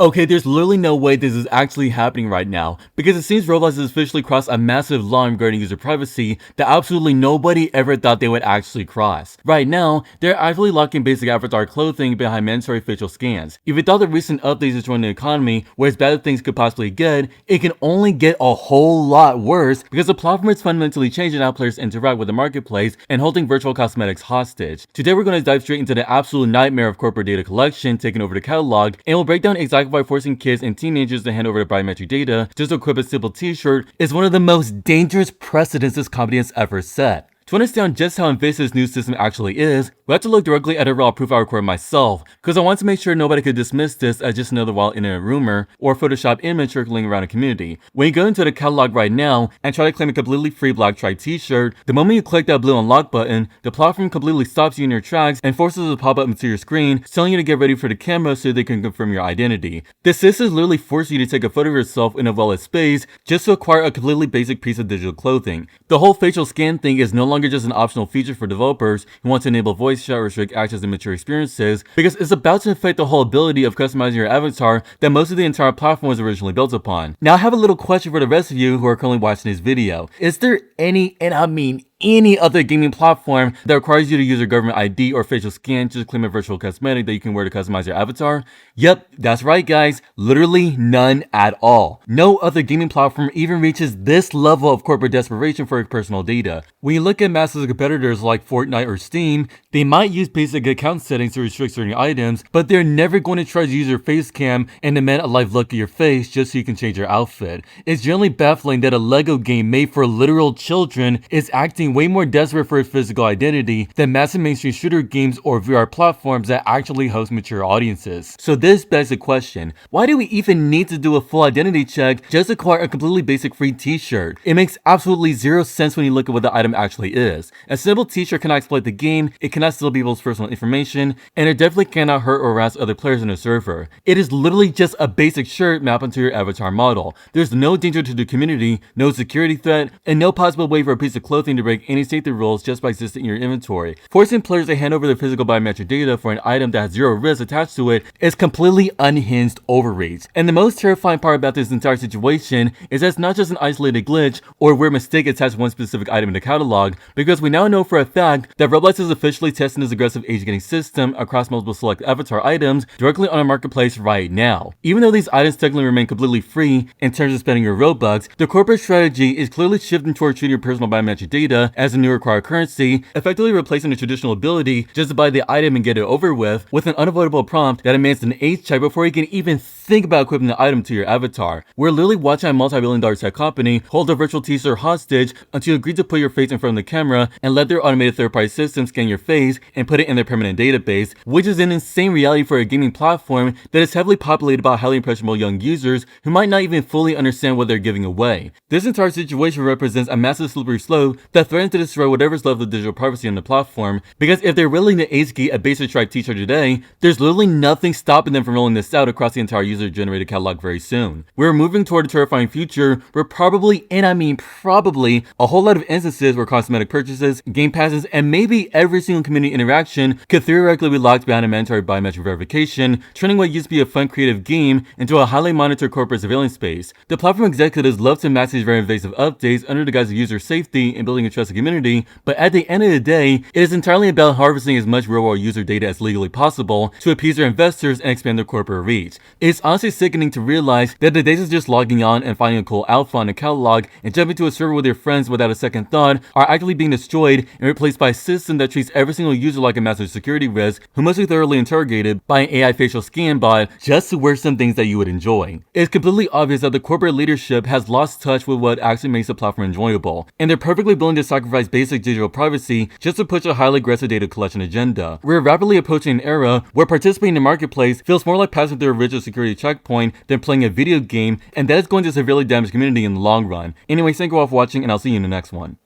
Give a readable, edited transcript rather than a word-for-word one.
Okay, there's literally no way this is actually happening right now, because it seems Roblox has officially crossed a massive line regarding user privacy that absolutely nobody ever thought they would actually cross. Right now, they're actively locking basic avatar clothing behind mandatory facial scans. If you thought the recent updates destroying the economy were as bad as things could possibly get, it can only get a whole lot worse because the platform is fundamentally changing how players interact with the marketplace and holding virtual cosmetics hostage. Today we're going to dive straight into the absolute nightmare of corporate data collection taking over the catalog, and we'll break down exactly by forcing kids and teenagers to hand over their biometric data just to equip a simple t-shirt is one of the most dangerous precedents this company has ever set. To understand just how invasive this new system actually is, we have to look directly at a raw proof I recorded myself, because I want to make sure nobody could dismiss this as just another wild internet rumor or Photoshop image circling around a community. When you go into the catalog right now and try to claim a completely free black stripe t-shirt, the moment you click that blue unlock button, the platform completely stops you in your tracks and forces a pop-up into your screen telling you to get ready for the camera so they can confirm your identity. The system literally forces you to take a photo of yourself in a well-lit space just to acquire a completely basic piece of digital clothing. The whole facial scan thing is no longer just an optional feature for developers who want to enable voice chat or restrict access to mature experiences, because it's about to affect the whole ability of customizing your avatar that most of the entire platform was originally built upon. Now I have a little question for the rest of you who are currently watching this video. Is there any, and I mean any other gaming platform that requires you to use your government ID or facial scan to claim a virtual cosmetic that you can wear to customize your avatar? Yep, that's right guys, literally none at all. No other gaming platform even reaches this level of corporate desperation for personal data. When you look at massive competitors like Fortnite or Steam, they might use basic account settings to restrict certain items, but they're never going to try to use your face cam and demand a live look at your face just so you can change your outfit. It's generally baffling that a LEGO game made for literal children is acting way more desperate for its physical identity than massive mainstream shooter games or VR platforms that actually host mature audiences. So this begs the question, why do we even need to do a full identity check just to acquire a completely basic free t-shirt? It makes absolutely zero sense when you look at what the item actually is. A simple t-shirt cannot exploit the game, it cannot steal people's personal information, and it definitely cannot hurt or harass other players in the server. It is literally just a basic shirt mapped onto your avatar model. There's no danger to the community, no security threat, and no possible way for a piece of clothing to break any safety rules just by existing in your inventory. Forcing players to hand over their physical biometric data for an item that has zero risk attached to it is completely unhinged overreach. And the most terrifying part about this entire situation is that it's not just an isolated glitch or a weird mistake attached to one specific item in the catalog, because we now know for a fact that Roblox is officially testing this aggressive age-gating system across multiple select avatar items directly on our marketplace right now. Even though these items technically remain completely free in terms of spending your Robux, the corporate strategy is clearly shifting towards treating your personal biometric data as a new required currency, effectively replacing the traditional ability just to buy the item and get it over with an unavoidable prompt that demands an age check before you can even think about equipping the item to your avatar. We're literally watching a multi-billion-dollar tech company hold a virtual t-shirt hostage until you agree to put your face in front of the camera and let their automated third-party system scan your face and put it in their permanent database, which is an insane reality for a gaming platform that is heavily populated by highly impressionable young users who might not even fully understand what they're giving away. This entire situation represents a massive slippery slope that threatens to destroy whatever's left of digital privacy on the platform, because if they're willing to age-gate a basic striped t-shirt today, there's literally nothing stopping them from rolling this out across the entire user-generated catalog very soon. We're moving toward a terrifying future where probably, and I mean probably, a whole lot of instances where cosmetic purchases, game passes, and maybe every single community interaction could theoretically be locked behind a mandatory biometric verification, turning what used to be a fun creative game into a highly monitored corporate surveillance space. The platform executives love to mask these very invasive updates under the guise of user safety and building a trusted community, but at the end of the day, it is entirely about harvesting as much real-world user data as legally possible to appease their investors and expand their corporate reach. It's honestly sickening to realize that the days of just logging on and finding a cool outfit on a catalog and jumping to a server with your friends without a second thought are actually being destroyed and replaced by a system that treats every single user like a massive security risk who must be thoroughly interrogated by an AI facial scan bot just to wear some things that you would enjoy. It's completely obvious that the corporate leadership has lost touch with what actually makes the platform enjoyable, and they're perfectly willing to sacrifice basic digital privacy just to push a highly aggressive data collection agenda. We're rapidly approaching an era where participating in the marketplace feels more like passing through a rigid security checkpoint than playing a video game, and that is going to severely damage the community in the long run. Anyways, thank you all for watching, and I'll see you in the next one.